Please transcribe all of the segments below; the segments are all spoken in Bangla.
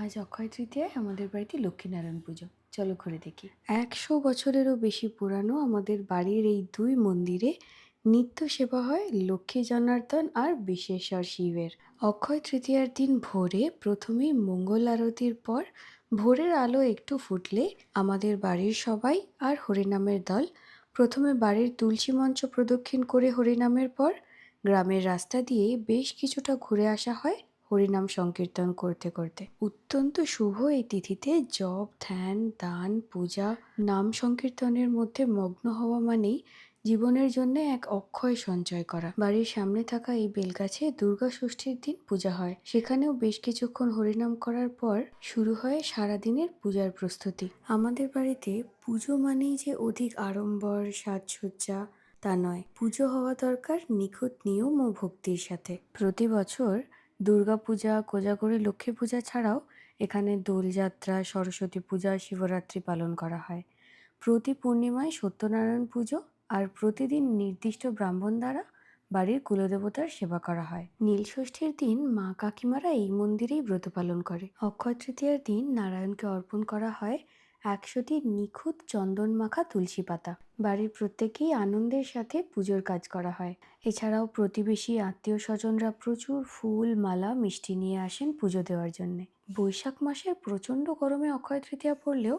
আজ অক্ষয় তৃতীয়ায় আমাদের বাড়িতে লক্ষ্মীনারায়ণ পুজো। চলো ঘুরে দেখি। 100 বছরেরও বেশি পুরানো আমাদের বাড়ির এই দুই মন্দিরে নিত্য সেবা হয় লক্ষ্মী জনার্দন আর বিশেশ্বর শিবের। অক্ষয় তৃতীয়ার দিন ভোরে প্রথমেই মঙ্গল আরতির পর ভোরের আলো একটু ফুটলে আমাদের বাড়ির সবাই আর হরিনামের দল প্রথমে বাড়ির তুলসী মঞ্চ প্রদক্ষিণ করে হরিনামের পর গ্রামের রাস্তা দিয়ে বেশ কিছুটা ঘুরে আসা হয় হরিনাম সংকীর্তন করতে করতে। অত্যন্ত শুভ এই তিথিতে জপ, ধ্যান, দান, পূজা, নাম সংকীর্তনের মধ্যে মগ্ন হওয়া মানেই জীবনের জন্য এক অক্ষয় সঞ্চয় করা। বাড়ির সামনে থাকা এই বেলগাছে দুর্গা ষষ্ঠীর দিন পূজা হয়। সেখানেও বেশ কিছুক্ষণ হরিনাম করার পর শুরু হয় সারাদিনের পূজার প্রস্তুতি। আমাদের বাড়িতে পুজো মানেই যে অধিক আড়ম্বর, সাজসজ্জা তা নয়। পুজো হওয়া দরকার নিখুঁত নিয়ম ও ভক্তির সাথে। প্রতি বছর দুর্গাপূজা, কোজাগরী লক্ষ্মী পূজা ছাড়াও এখানে দোলযাত্রা, সরস্বতী পূজা, শিবরাত্রি পালন করা হয়। প্রতি পূর্ণিমায় সত্যনারায়ণ পুজো আর প্রতিদিন নির্দিষ্ট ব্রাহ্মণ দ্বারা বাড়ির কুলদেবতার সেবা করা হয়। নীলষষ্ঠীর দিন মা কাকিমারা এই মন্দিরেই ব্রত পালন করে। অক্ষয় তৃতীয়ার দিন নারায়ণকে অর্পণ করা হয় 100টি নিখুঁত চন্দন মাখা তুলসী পাতা। বাড়ির প্রত্যেকেই আনন্দের সাথে পুজোর কাজ করা হয়। এছাড়াও প্রতিবেশী আত্মীয় স্বজনরা প্রচুর ফুল, মালা, মিষ্টি নিয়ে আসেন পুজো দেওয়ার জন্য। বৈশাখ মাসের প্রচণ্ড গরমে অক্ষয় তৃতীয়া পড়লেও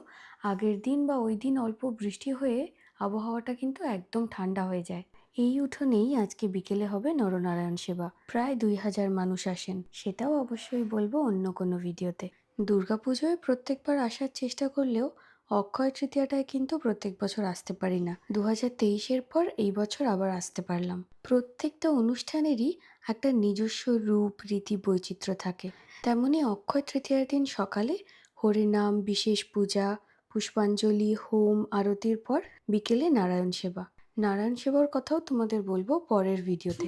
আগের দিন বা ওই দিন অল্প বৃষ্টি হয়ে আবহাওয়াটা কিন্তু একদম ঠান্ডা হয়ে যায়। এই উঠোনেই আজকে বিকেলে হবে নরনারায়ণ সেবা। প্রায় 2000 মানুষ আসেন। সেটাও অবশ্যই বলবো অন্য কোনো ভিডিওতে। দুর্গাপুজোয় প্রত্যেকবার আসার চেষ্টা করলেও অক্ষয় তৃতীয়াটায় কিন্তু প্রত্যেক বছর আসতে পারি না। 2023-এর পর এই বছর আবার আসতে পারলাম। প্রত্যেকটা অনুষ্ঠানেরই একটা নিজস্ব রূপ, রীতি, বৈচিত্র্য থাকে। তেমনি অক্ষয় তৃতীয়ার দিন সকালে হরিনাম, বিশেষ পূজা, পুষ্পাঞ্জলি, হোম, আরতির পর বিকেলে নারায়ণ সেবা। নারায়ণ সেবার কথাও তোমাদের বলবো পরের ভিডিওতে।